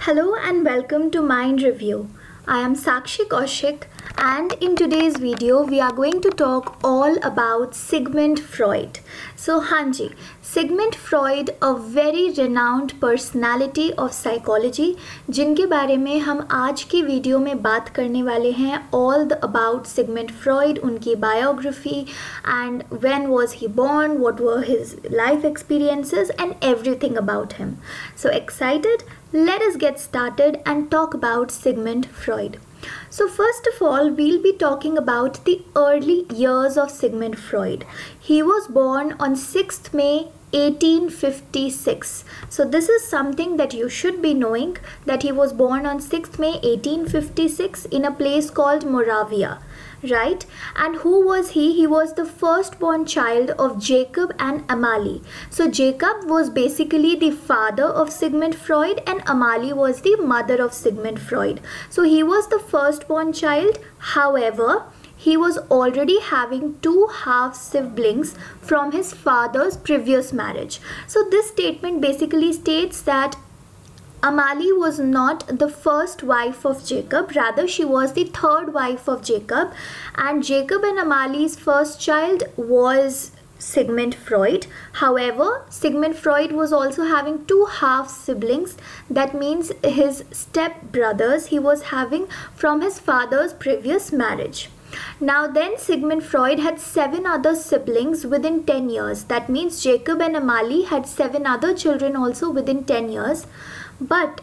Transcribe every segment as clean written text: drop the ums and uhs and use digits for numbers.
Hello and welcome to Mind Review. I am Sakshi Kaushik, and in today's video we are going to talk all about Sigmund Freud. So Hanji, Sigmund Freud, a very renowned personality of psychology, जिनके बारे में हम आज की video में बात करने वाले हैं, all about Sigmund Freud, उनकी biography and when was he born, what were his life experiences and everything about him. So excited? Let us get started and talk about Sigmund Freud. So first of all, we'll be talking about the early years of Sigmund Freud. He was born on 6th May 1856. So this is something that you should be knowing, that he was born on 6th May 1856 in a place called Moravia. Right? And who was he? He was the firstborn child of Jacob and Amalie. So Jacob was basically the father of Sigmund Freud and Amalie was the mother of Sigmund Freud. So he was the firstborn child. However, he was already having two half siblings from his father's previous marriage. So this statement basically states that Amalie was not the first wife of Jacob, rather she was the third wife of Jacob, and Jacob and Amalie's first child was Sigmund Freud. However, Sigmund Freud was also having two half siblings, that means his step brothers he was having from his father's previous marriage. Now then, Sigmund Freud had 7 other siblings within 10 years. That means Jacob and Amalie had 7 other children also within 10 years. But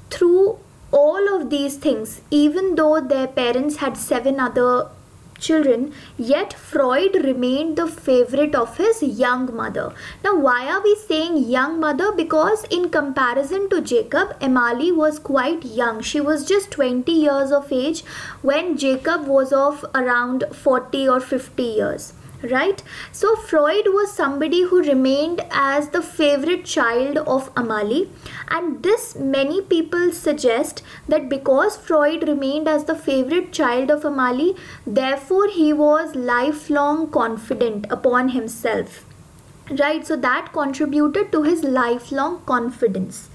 through all of these things, even though their parents had 7 other children, yet Freud remained the favorite of his young mother. Now why are we saying young mother? Because in comparison to Jacob, Amalie was quite young. She was just 20 years of age when Jacob was of around 40 or 50 years. Right? So Freud was somebody who remained as the favorite child of Amalie, and this many people suggest that because Freud remained as the favorite child of Amalie, therefore he was lifelong confident upon himself. Right? So that contributed to his lifelong confidence.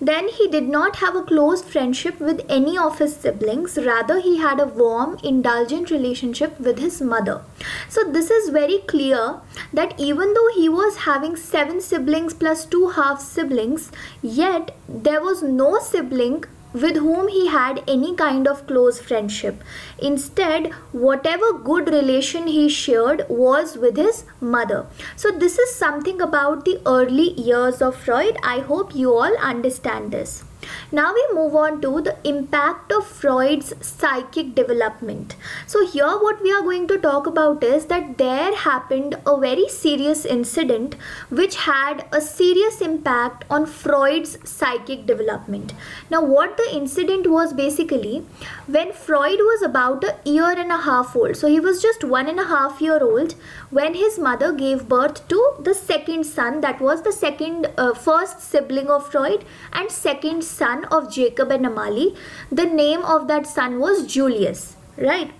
Then he did not have a close friendship with any of his siblings, rather he had a warm, indulgent relationship with his mother. So this is very clear that even though he was having 7 siblings plus 2 half siblings, yet there was no sibling with whom he had any kind of close friendship. Instead, whatever good relation he shared was with his mother. So this is something about the early years of Freud. I hope you all understand this. Now we move on to the impact of Freud's psychic development. So here what we are going to talk about is that there happened a very serious incident which had a serious impact on Freud's psychic development. Now what the incident was basically, when Freud was about a year and a half old, so he was just 1.5 years old when his mother gave birth to the second son, that was the first sibling of Freud and second son of Jacob and Amalie. The name of that son was Julius, right?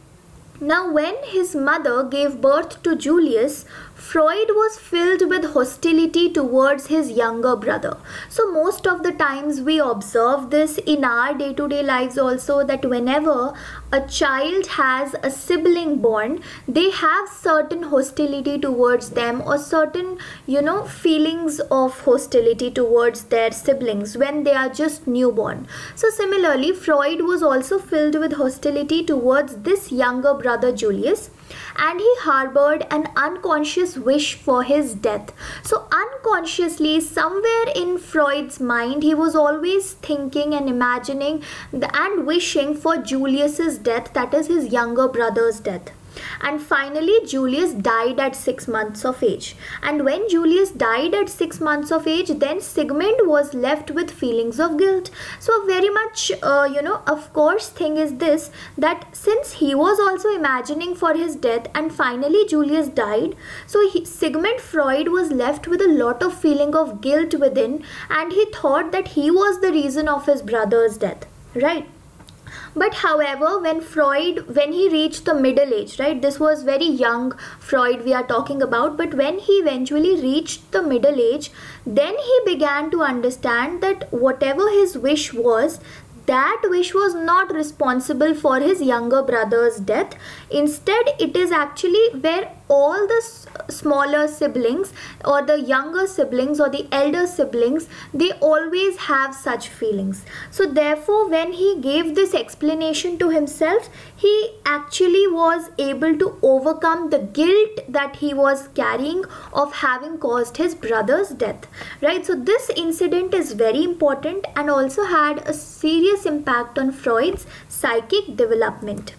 Now when his mother gave birth to Julius, Freud was filled with hostility towards his younger brother. So most of the times we observe this in our day-to-day lives also, that whenever a child has a sibling born, they have certain hostility towards them or certain, feelings of hostility towards their siblings when they are just newborn. So similarly, Freud was also filled with hostility towards this younger brother Julius, and he harbored an unconscious wish for his death. So unconsciously, somewhere in Freud's mind, he was always thinking and imagining and wishing for Julius's death, that is his younger brother's death. And finally, Julius died at 6 months of age. And when Julius died at 6 months of age, then Sigmund was left with feelings of guilt. So very much, of course, thing is this, that since he was also imagining for his death and finally Julius died, so Sigmund Freud was left with a lot of feeling of guilt within, and he thought that he was the reason of his brother's death, right? But however, when he reached the middle age, right, this was very young Freud we are talking about, but when he eventually reached the middle age, then he began to understand that whatever his wish was, that wish was not responsible for his younger brother's death. Instead, it is actually where all the smaller siblings or the younger siblings or the elder siblings, they always have such feelings. So therefore, when he gave this explanation to himself, he actually was able to overcome the guilt that he was carrying of having caused his brother's death, right? So this incident is very important and also had a serious impact on Freud's psychic development.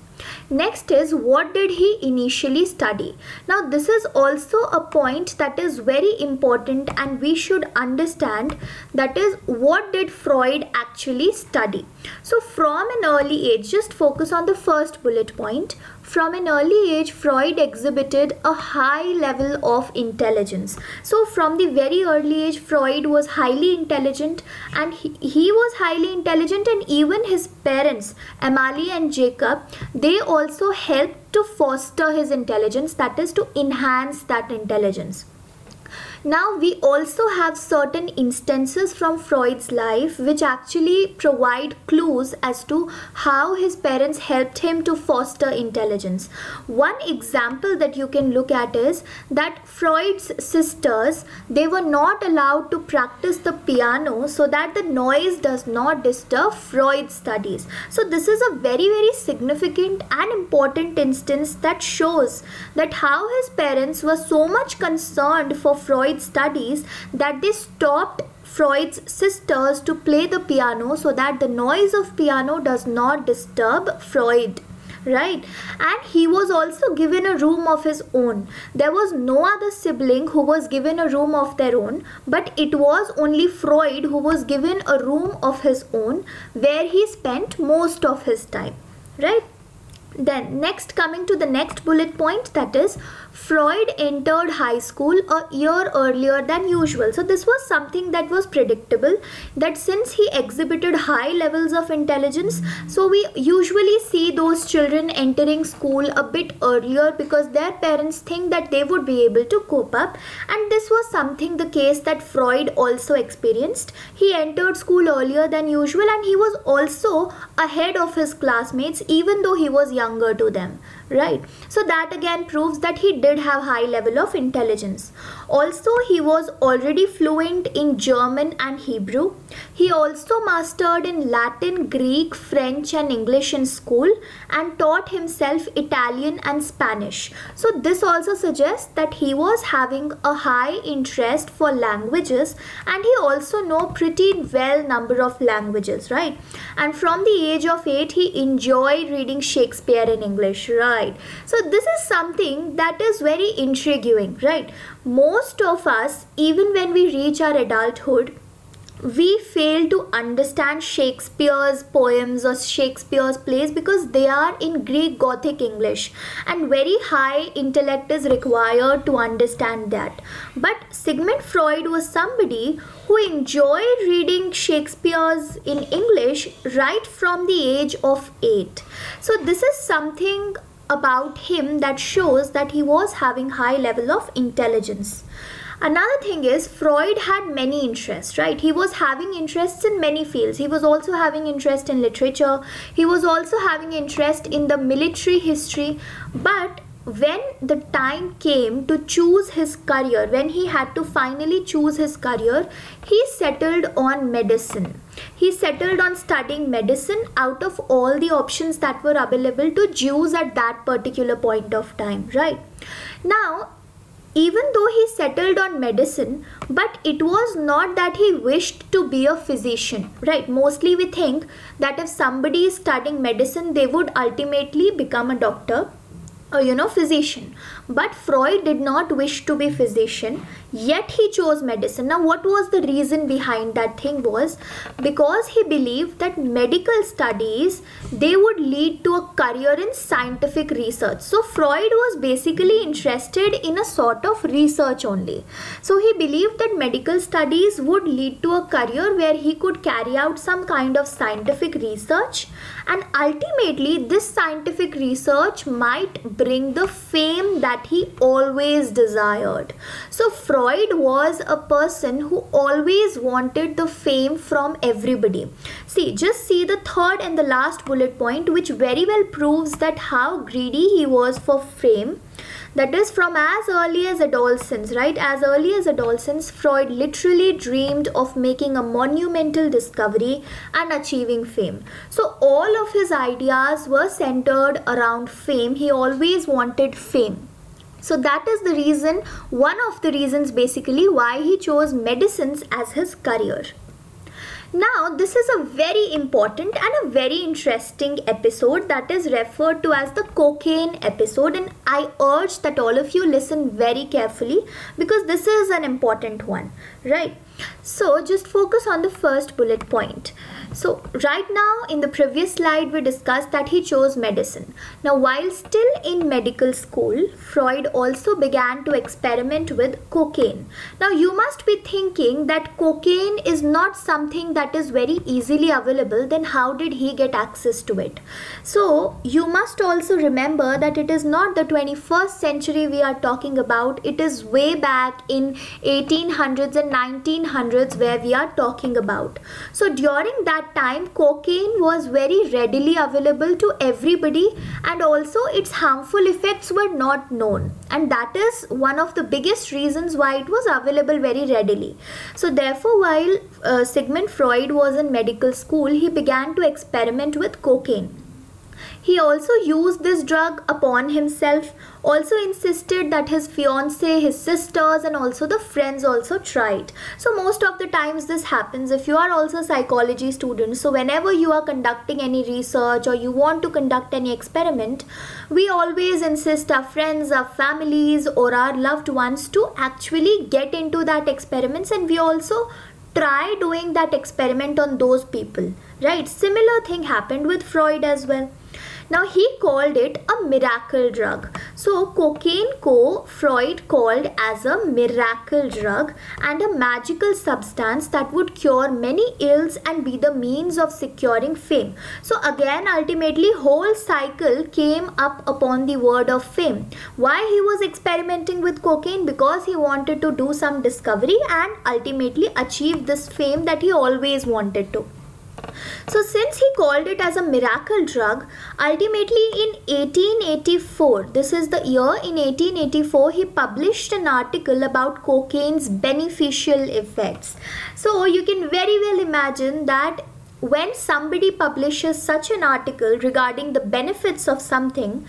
Next is, what did he initially study? Now this is also a point that is very important and we should understand, that is, what did Freud actually study? So from an early age, just focus on the first bullet point. From an early age, Freud exhibited a high level of intelligence. So from the very early age, Freud was highly intelligent, and he was highly intelligent, and even his parents, Amalie and Jacob, they also helped to foster his intelligence, that is, to enhance that intelligence. Now we also have certain instances from Freud's life which actually provide clues as to how his parents helped him to foster intelligence. One example that you can look at is that Freud's sisters, they were not allowed to practice the piano so that the noise does not disturb Freud's studies. So this is a very, very significant and important instance that shows that how his parents were so much concerned for Freud's studies that they stopped Freud's sisters to play the piano so that the noise of piano does not disturb Freud, right? And he was also given a room of his own. There was no other sibling who was given a room of their own, but it was only Freud who was given a room of his own where he spent most of his time, right? Then next, coming to the next bullet point, that is, Freud entered high school a year earlier than usual. So this was something that was predictable, that since he exhibited high levels of intelligence, so we usually see those children entering school a bit earlier because their parents think that they would be able to cope up, and this was something the case that Freud also experienced. He entered school earlier than usual, and he was also ahead of his classmates even though he was younger to them, right? So that again proves that he did have high level of intelligence. Also, he was already fluent in German and Hebrew. He also mastered in Latin, Greek, French and English in school, and taught himself Italian and Spanish. So this also suggests that he was having a high interest for languages, and he also know pretty well number of languages, right? And from the age of 8, he enjoyed reading Shakespeare in English, right? So this is something that is very intriguing, right? Most of us, even when we reach our adulthood, we fail to understand Shakespeare's poems or Shakespeare's plays because they are in Greek Gothic English, and very high intellect is required to understand that. But Sigmund Freud was somebody who enjoyed reading Shakespeare's in English right from the age of 8. So this is something about him that shows that he was having high level of intelligence. Another thing is, Freud had many interests, right? He was having interests in many fields. He was also having interest in literature. He was also having interest in the military history. But when the time came to choose his career, when he had to finally choose his career, he settled on medicine. He settled on studying medicine out of all the options that were available to Jews at that particular point of time, right? Now, even though he settled on medicine, but it was not that he wished to be a physician, right? Mostly we think that if somebody is studying medicine, they would ultimately become a doctor. physician. But Freud did not wish to be physician, yet he chose medicine. Now what was the reason behind that thing? Was because he believed that medical studies, they would lead to a career in scientific research. So Freud was basically interested in a sort of research only. So he believed that medical studies would lead to a career where he could carry out some kind of scientific research, and ultimately this scientific research might bring the fame that he always desired. So Freud was a person who always wanted the fame from everybody. Just see the third and the last bullet point, which very well proves that how greedy he was for fame. That is, from as early as adolescence, right? As early as adolescence, Freud literally dreamed of making a monumental discovery and achieving fame. So all of his ideas were centered around fame. He always wanted fame. So that is the reason, one of the reasons basically, why he chose medicines as his career. Now, this is a very important and a very interesting episode that is referred to as the cocaine episode, and I urge that all of you listen very carefully because this is an important one, right? So just focus on the first bullet point. So right now, in the previous slide, we discussed that he chose medicine. Now, while still in medical school, Freud also began to experiment with cocaine. Now, you must be thinking that cocaine is not something that is very easily available. Then how did he get access to it? So you must also remember that it is not the 21st century we are talking about. It is way back in 1800s and 1900s where we are talking about. So during that time, cocaine was very readily available to everybody, and also its harmful effects were not known, and that is one of the biggest reasons why it was available very readily. So therefore, while Sigmund Freud was in medical school, he began to experiment with cocaine. He also used this drug upon himself, also insisted that his fiancée, his sisters and also the friends also tried. So most of the times this happens if you are also psychology students. So whenever you are conducting any research or you want to conduct any experiment, we always insist our friends, our families or our loved ones to actually get into that experiments, and we also try doing that experiment on those people, right? Similar thing happened with Freud as well. Now he called it a miracle drug. So cocaine Freud called as a miracle drug and a magical substance that would cure many ills and be the means of securing fame. So again, ultimately whole cycle came up upon the word of fame. Why he was experimenting with cocaine? Because he wanted to do some discovery and ultimately achieve this fame that he always wanted to. So since he called it as a miracle drug, ultimately in 1884, this is the year, in 1884, he published an article about cocaine's beneficial effects. So you can very well imagine that when somebody publishes such an article regarding the benefits of something,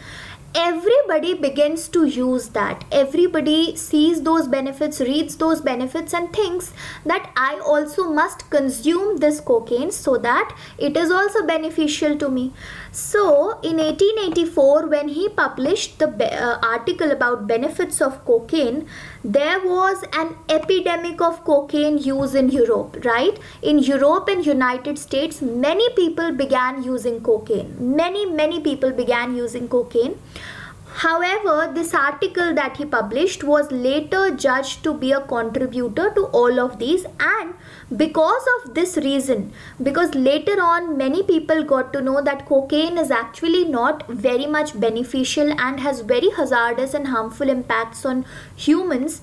everybody begins to use that. Everybody sees those benefits, reads those benefits and thinks that I also must consume this cocaine so that it is also beneficial to me. So in 1884, when he published the article about benefits of cocaine, there was an epidemic of cocaine use in Europe, right? In Europe and United States, many people began using cocaine. Many people began using cocaine. However, this article that he published was later judged to be a contributor to all of these, and because of this reason, because later on many people got to know that cocaine is actually not very much beneficial and has very hazardous and harmful impacts on humans.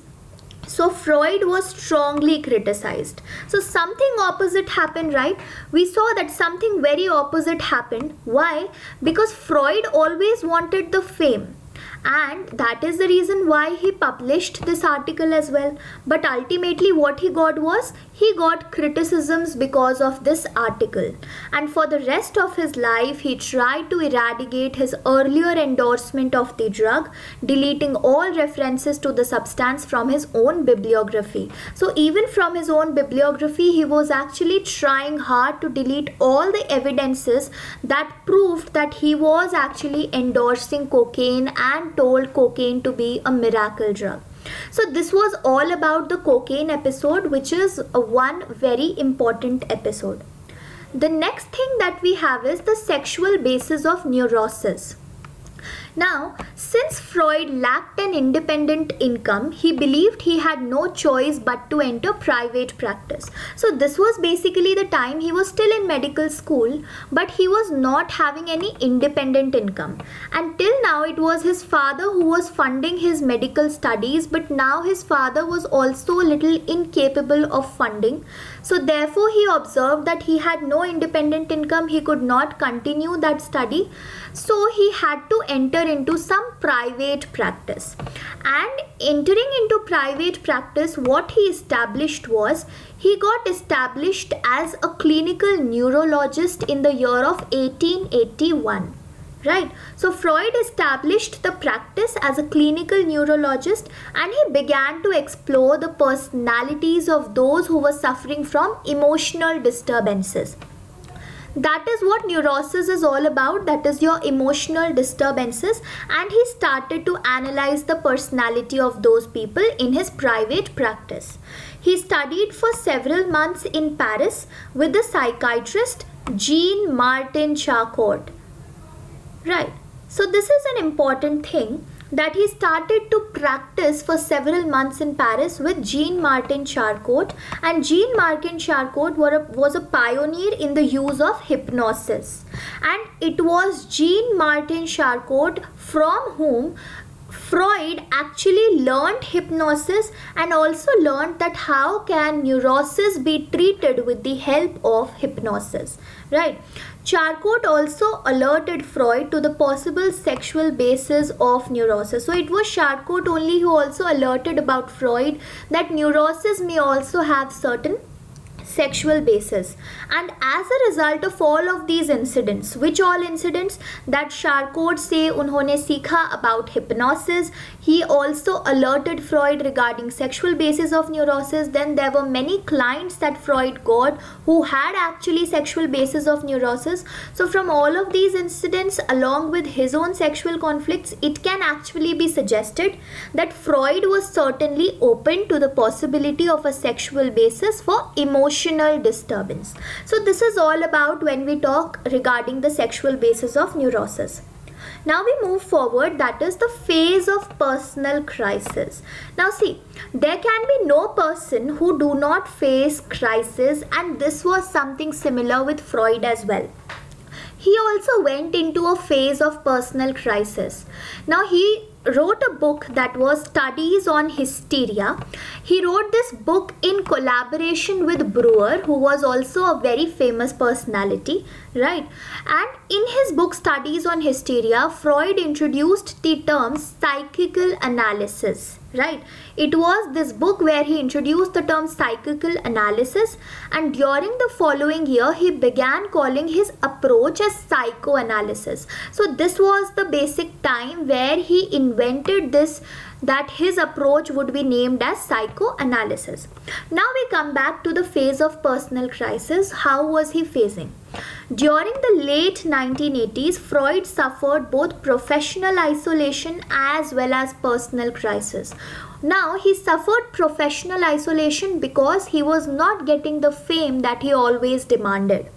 So Freud was strongly criticized. So something opposite happened, right? We saw that something very opposite happened. Why? Because Freud always wanted the fame. and that is the reason why he published this article as well. But ultimately what he got was, he got criticisms because of this article, and for the rest of his life he tried to eradicate his earlier endorsement of the drug, deleting all references to the substance from his own bibliography. So even from his own bibliography he was actually trying hard to delete all the evidences that proved that he was actually endorsing cocaine and told cocaine to be a miracle drug. So this was all about the cocaine episode, which is one very important episode. The next thing that we have is the sexual basis of neurosis. Now, since Freud lacked an independent income, he believed he had no choice but to enter private practice. So this was basically the time he was still in medical school, but he was not having any independent income. Until now, it was his father who was funding his medical studies, but now his father was also a little incapable of funding. So therefore, he observed that he had no independent income, he could not continue that study. So he had to enter into some private practice. And entering into private practice, what he established was, he got established as a clinical neurologist in the year of 1881. Right. So Freud established the practice as a clinical neurologist, and he began to explore the personalities of those who were suffering from emotional disturbances. That is what neurosis is all about, that is your emotional disturbances, and he started to analyze the personality of those people in his private practice. He studied for several months in Paris with the psychiatrist Jean-Martin Charcot. Right. So this is an important thing, that he started to practice for several months in Paris with Jean-Martin Charcot, and Jean-Martin Charcot was a pioneer in the use of hypnosis, and it was Jean-Martin Charcot from whom Freud actually learned hypnosis, and also learned that how can neurosis be treated with the help of hypnosis, right? Charcot also alerted Freud to the possible sexual basis of neurosis. So it was Charcot only who also alerted about Freud that neurosis may also have certain sexual basis. And as a result of all of these incidents, which all incidents that Charcot say उन्होंने सीखा about hypnosis, he also alerted Freud regarding sexual basis of neurosis. Then there were many clients that Freud got who had actually sexual basis of neurosis. So from all of these incidents, along with his own sexual conflicts, it can actually be suggested that Freud was certainly open to the possibility of a sexual basis for emotional disturbance. So this is all about when we talk regarding the sexual basis of neurosis. Now we move forward, that is the phase of personal crisis. Now see, there can be no person who do not face crisis, and this was something similar with Freud as well. He also went into a phase of personal crisis. Now he wrote a book that was Studies on Hysteria. He wrote this book in collaboration with Breuer, who was also a very famous personality, right? And in his book Studies on Hysteria, Freud introduced the term psychical analysis, right? It was this book where he introduced the term psychical analysis, and during the following year he began calling his approach as psychoanalysis. So this was the basic time where he invented this, that his approach would be named as psychoanalysis. Now we come back to the phase of personal crisis. How was he facing? During the late 1980s, Freud suffered both professional isolation as well as personal crisis. Now he suffered professional isolation because he was not getting the fame that he always demanded.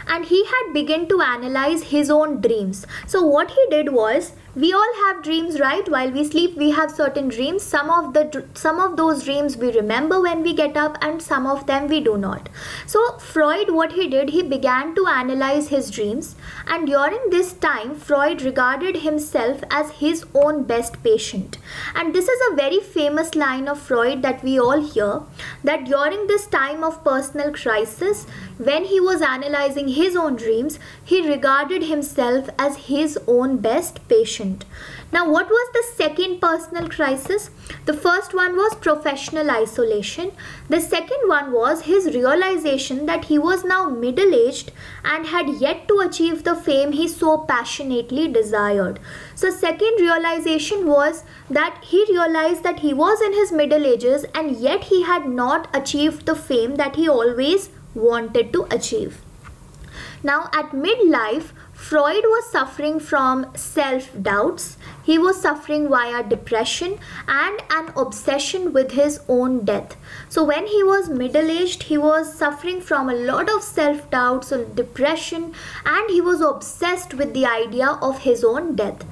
And he had begun to analyze his own dreams. So what he did was, we all have dreams, right? While we sleep, we have certain dreams. Some of those dreams we remember when we get up, and some of them we do not. So Freud, what he did, he began to analyze his dreams, and during this time Freud regarded himself as his own best patient. And this is a very famous line of Freud that we all hear, that during this time of personal crisis, when he was analyzing his own dreams, he regarded himself as his own best patient. Now, what was the second personal crisis? The first one was professional isolation. The second one was his realization that he was now middle-aged and had yet to achieve the fame he so passionately desired. So, second realization was that he realized that he was in his middle ages and yet he had not achieved the fame that he always wanted to achieve. Now, at midlife, Freud was suffering from self-doubts. He was suffering via depression and an obsession with his own death. So when he was middle-aged, he was suffering from a lot of self-doubts and depression, and he was obsessed with the idea of his own death.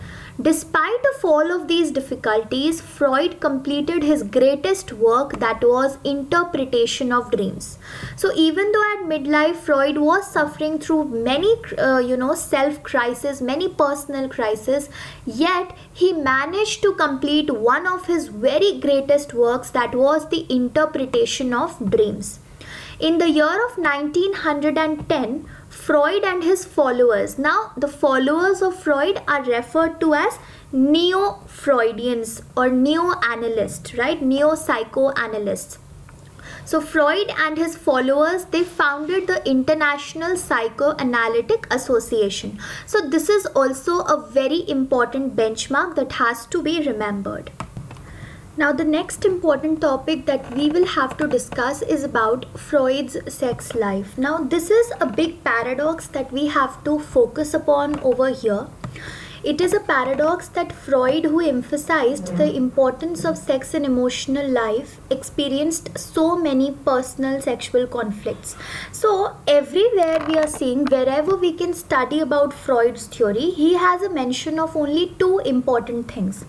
Despite of all of these difficulties, Freud completed his greatest work, that was interpretation of dreams. So even though at midlife Freud was suffering through many self-crises, many personal crises, yet he managed to complete one of his very greatest works, that was the interpretation of dreams. In the year of 1910, Freud and his followers, now the followers of Freud are referred to as neo-Freudians or neo-analysts, right? Neo-psychoanalysts. So Freud and his followers, they founded the International Psychoanalytic Association. So this is also a very important benchmark that has to be remembered. Now the next important topic that we will have to discuss is about Freud's sex life. Now this is a big paradox that we have to focus upon over here. It is a paradox that Freud, who emphasized the importance of sex and emotional life, experienced so many personal sexual conflicts. So everywhere we are seeing, wherever we can study about Freud's theory, he has a mention of only two important things.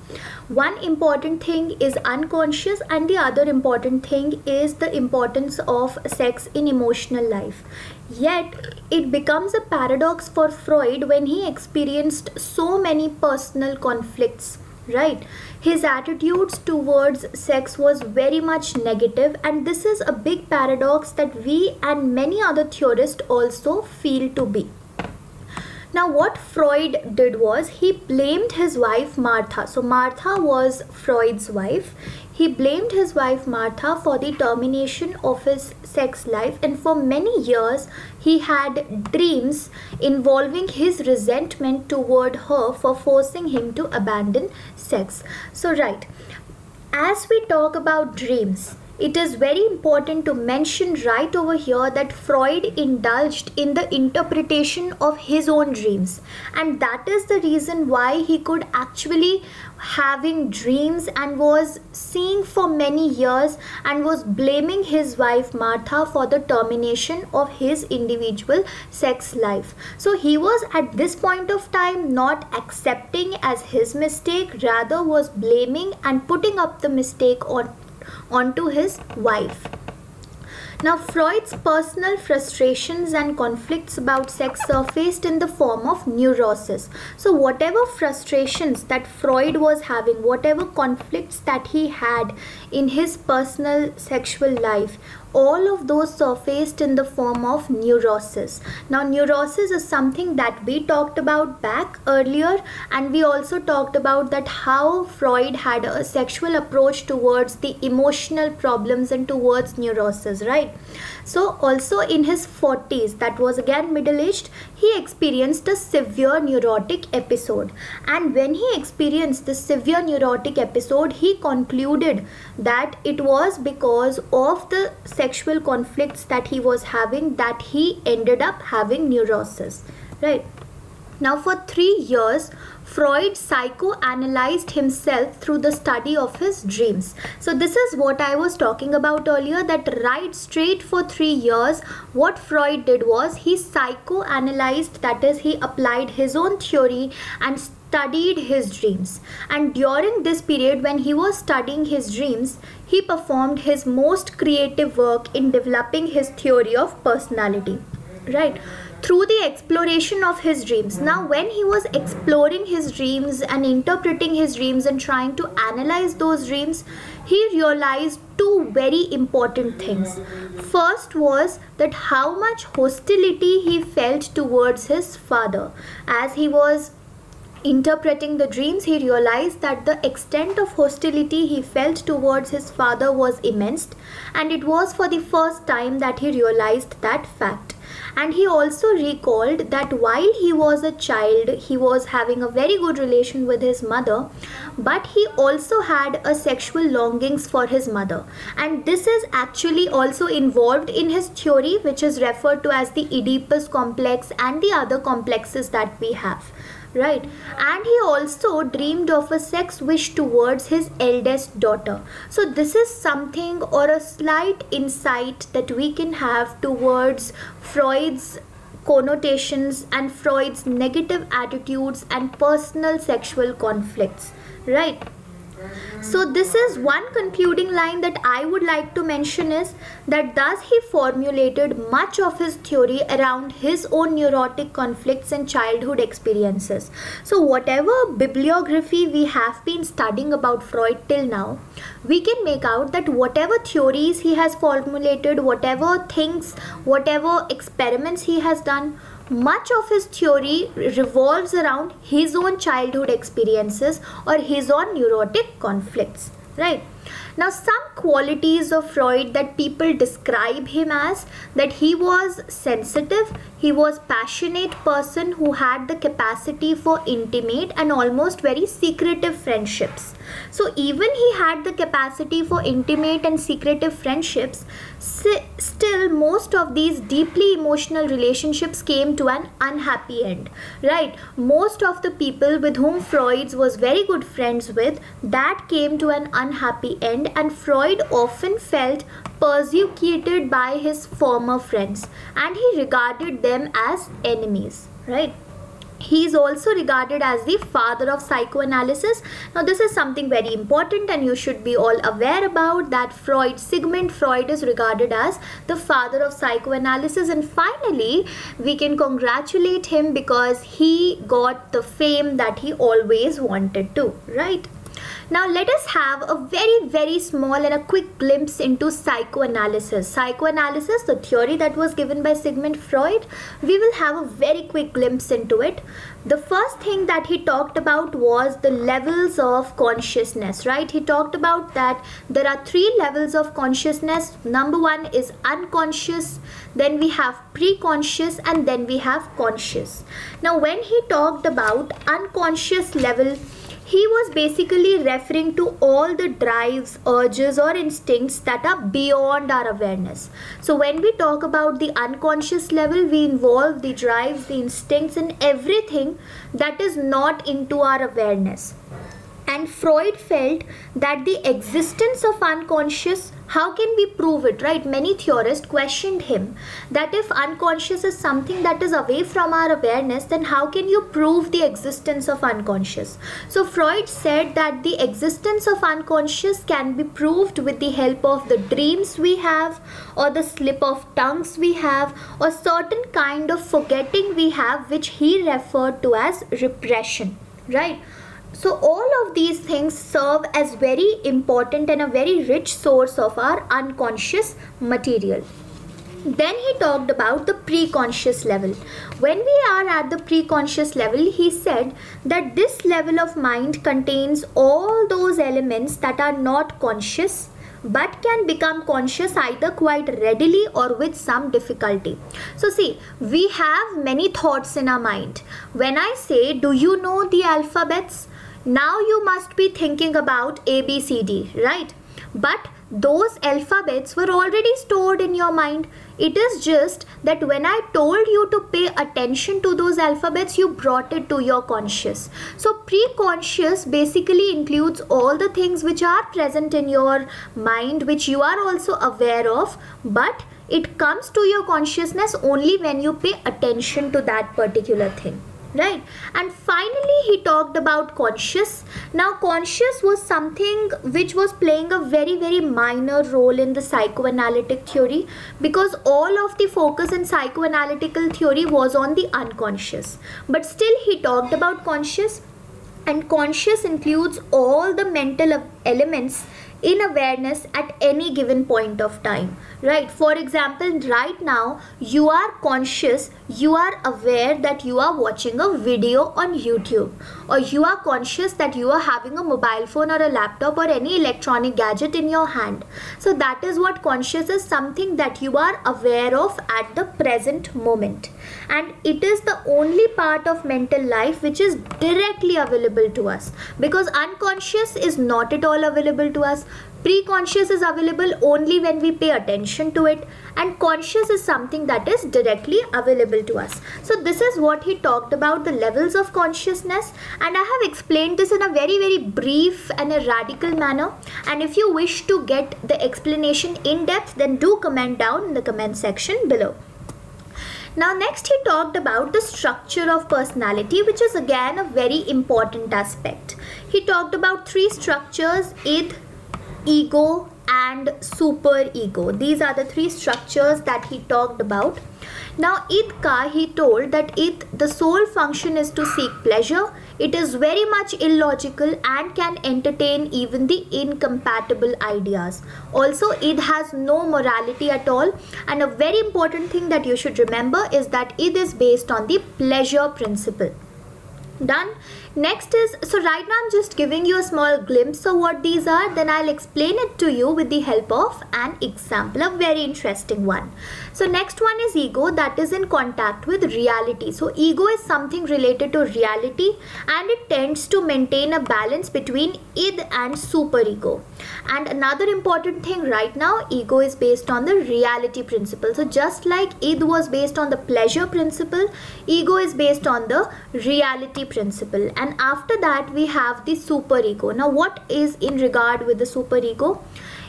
One important thing is unconscious, and the other important thing is the importance of sex in emotional life. Yet it becomes a paradox for Freud when he experienced so many personal conflicts, right? His attitudes towards sex was very much negative, and this is a big paradox that we and many other theorists also feel to be. Now what Freud did was he blamed his wife Martha. So Martha was Freud's wife. He blamed his wife Martha for the termination of his sex life, and for many years he had dreams involving his resentment toward her for forcing him to abandon sex. So right, as we talk about dreams, it is very important to mention right over here that Freud indulged in the interpretation of his own dreams, and that is the reason why he could actually having dreams and was seeing for many years and was blaming his wife Martha for the termination of his individual sex life. So he was at this point of time not accepting as his mistake, rather was blaming and putting up the mistake onto his wife. Now Freud's personal frustrations and conflicts about sex surfaced in the form of neurosis. So whatever frustrations that Freud was having, whatever conflicts that he had in his personal sexual life, all of those surfaced in the form of neurosis. Now neurosis is something that we talked about back earlier, and we also talked about that how Freud had a sexual approach towards the emotional problems and towards neurosis, right? So also in his 40s, that was again middle-aged, he experienced a severe neurotic episode, and when he experienced this severe neurotic episode, he concluded that it was because of the sexual conflicts that he was having that he ended up having neurosis, right? Now for 3 years, Freud psychoanalyzed himself through the study of his dreams. So this is what I was talking about earlier, that right straight for 3 years, what Freud did was he psychoanalyzed, that is, he applied his own theory and studied his dreams. And during this period when he was studying his dreams, he performed his most creative work in developing his theory of personality, right? through the exploration of his dreams. Now, when he was exploring his dreams and interpreting his dreams and trying to analyze those dreams, he realized two very important things. First was that how much hostility he felt towards his father. As he was interpreting the dreams, he realized that the extent of hostility he felt towards his father was immense, and it was for the first time that he realized that fact. And he also recalled that while he was a child, he was having a very good relation with his mother, but he also had a sexual longings for his mother. And this is actually also involved in his theory, which is referred to as the Oedipus complex and the other complexes that we have. Right, and he also dreamed of a sex wish towards his eldest daughter. So this is something or a slight insight that we can have towards Freud's connotations and Freud's negative attitudes and personal sexual conflicts, right? So this is one concluding line that I would like to mention, is that thus he formulated much of his theory around his own neurotic conflicts and childhood experiences. So whatever bibliography we have been studying about Freud till now, we can make out that whatever theories he has formulated, whatever things, whatever experiments he has done, much of his theory revolves around his own childhood experiences or his own neurotic conflicts, right? Now, some qualities of Freud that people describe him as, that he was sensitive, he was passionate person who had the capacity for intimate and almost very secretive friendships. So even he had the capacity for intimate and secretive friendships, still most of these deeply emotional relationships came to an unhappy end, right? Most of the people with whom Freud was very good friends with, that came to an unhappy end, and Freud often felt persecuted by his former friends and he regarded them as enemies, right? He is also regarded as the father of psychoanalysis. Now this is something very important and you should be all aware about, that Sigmund Freud is regarded as the father of psychoanalysis, and finally we can congratulate him because he got the fame that he always wanted to, right? Now let us have a very small and a quick glimpse into psychoanalysis. Psychoanalysis, the theory that was given by Sigmund Freud, we will have a very quick glimpse into it. The first thing that he talked about was the levels of consciousness, right? He talked about that there are 3 levels of consciousness. Number 1 is unconscious, then we have preconscious, and then we have conscious. Now when he talked about unconscious level, he was basically referring to all the drives, urges or instincts that are beyond our awareness. So when we talk about the unconscious level, we involve the drives, the instincts and everything that is not into our awareness. And Freud felt that the existence of unconscious, how can we prove it, right? Many theorists questioned him that if unconscious is something that is away from our awareness, then how can you prove the existence of unconscious? So Freud said that the existence of unconscious can be proved with the help of the dreams we have, or the slip of tongues we have, or certain kind of forgetting we have, which he referred to as repression, right? So all of these things serve as very important and a very rich source of our unconscious material. Then he talked about the preconscious level. When we are at the preconscious level, he said that this level of mind contains all those elements that are not conscious but can become conscious either quite readily or with some difficulty. So see, we have many thoughts in our mind. When I say, do you know the alphabets? Now you must be thinking about A, B, C, D, right? But those alphabets were already stored in your mind. It is just that when I told you to pay attention to those alphabets, you brought it to your conscious. So preconscious basically includes all the things which are present in your mind, which you are also aware of, but it comes to your consciousness only when you pay attention to that particular thing, right? And finally he talked about conscious. Now conscious was something which was playing a very minor role in the psychoanalytic theory, because all of the focus in psychoanalytical theory was on the unconscious, but still he talked about conscious. And conscious includes all the mental elements in awareness at any given point of time, right? For example, right now you are conscious, you are aware that you are watching a video on YouTube, or you are conscious that you are having a mobile phone or a laptop or any electronic gadget in your hand. So that is what conscious is, something that you are aware of at the present moment, and it is the only part of mental life which is directly available to us, because unconscious is not at all available to us. Preconscious is available only when we pay attention to it, and conscious is something that is directly available to us. So this is what he talked about, the levels of consciousness, and I have explained this in a very brief and a radical manner. And if you wish to get the explanation in depth, then do comment down in the comment section below. Now next he talked about the structure of personality, which is again a very important aspect. He talked about three structures: id, ego and super ego. These are the three structures that he talked about. Now id ka, he told that id, the sole function is to seek pleasure. It is very much illogical and can entertain even the incompatible ideas. Also, id has no morality at all, and a very important thing that you should remember is that id is based on the pleasure principle. Done. Next is, so right now I'm just giving you a small glimpse of what these are, then I'll explain it to you with the help of an example, a very interesting one. So next one is ego, that is in contact with reality. So ego is something related to reality, and it tends to maintain a balance between id and superego. And another important thing, right now ego is based on the reality principle. So just like id was based on the pleasure principle, ego is based on the reality principle. And after that we have the superego. Now what is in regard with the superego?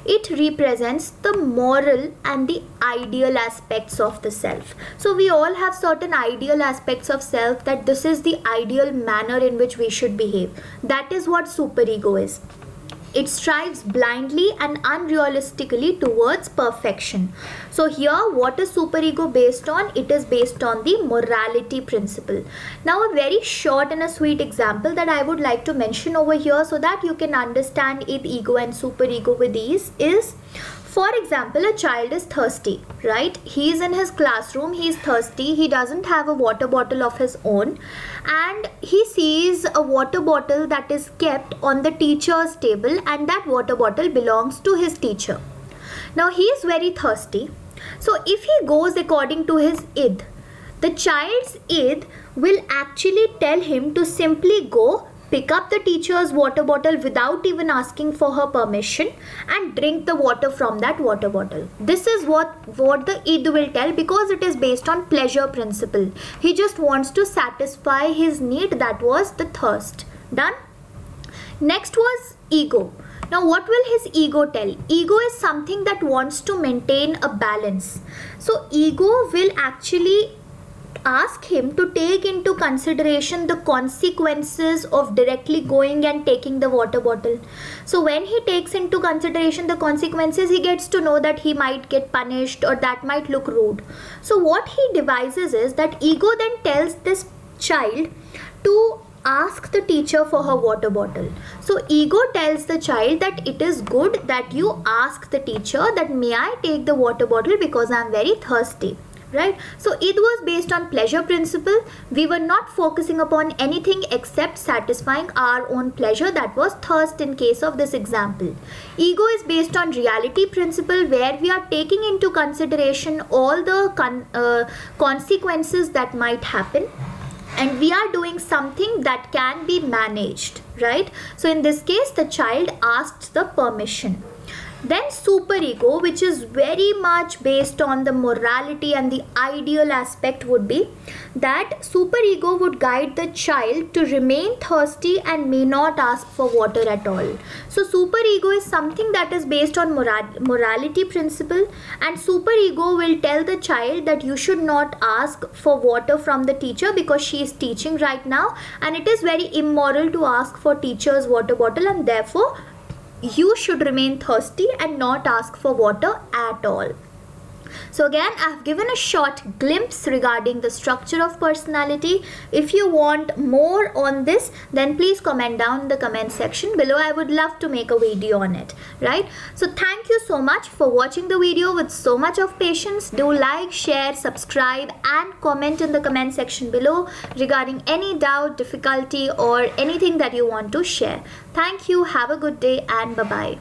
It represents the moral and the ideal aspects of the self. So we all have certain ideal aspects of self, that this is the ideal manner in which we should behave. That is what superego is. It strives blindly and unrealistically towards perfection. So here, what is superego based on? It is based on the morality principle. Now a very short and a sweet example that I would like to mention over here, so that you can understand id, ego and superego with ease is, for example, a child is thirsty, right? He is in his classroom, he is thirsty, he doesn't have a water bottle of his own, and he sees a water bottle that is kept on the teacher's table, and that water bottle belongs to his teacher. Now he is very thirsty, so if he goes according to his id, the child's id will actually tell him to simply go pick up the teacher's water bottle without even asking for her permission and drink the water from that water bottle. This is what the id will tell, because it is based on pleasure principle. He just wants to satisfy his need, that was the thirst. Done. Next was ego. Now what will his ego tell? Ego is something that wants to maintain a balance. So ego will actually ask him to take into consideration the consequences of directly going and taking the water bottle. So when he takes into consideration the consequences, he gets to know that he might get punished or that might look rude. So what he devises is that ego then tells this child to ask the teacher for her water bottle. So ego tells the child that it is good that you ask the teacher that may I take the water bottle because I am very thirsty. Right? So id was based on pleasure principle. We were not focusing upon anything except satisfying our own pleasure, that was thirst in case of this example. Ego is based on reality principle, where we are taking into consideration all the consequences that might happen, and we are doing something that can be managed, right? So in this case the child asked the permission. Then superego, which is very much based on the morality and the ideal aspect, would be that superego would guide the child to remain thirsty and may not ask for water at all. So superego is something that is based on morality principle, and superego will tell the child that you should not ask for water from the teacher because she is teaching right now, and it is very immoral to ask for teacher's water bottle, and therefore you should remain thirsty and not ask for water at all. So again, I have given a short glimpse regarding the structure of personality. If you want more on this, then please comment down in the comment section below. I would love to make a video on it, right? So thank you so much for watching the video with so much of patience. Do like, share, subscribe and comment in the comment section below regarding any doubt, difficulty or anything that you want to share. Thank you. Have a good day and bye-bye.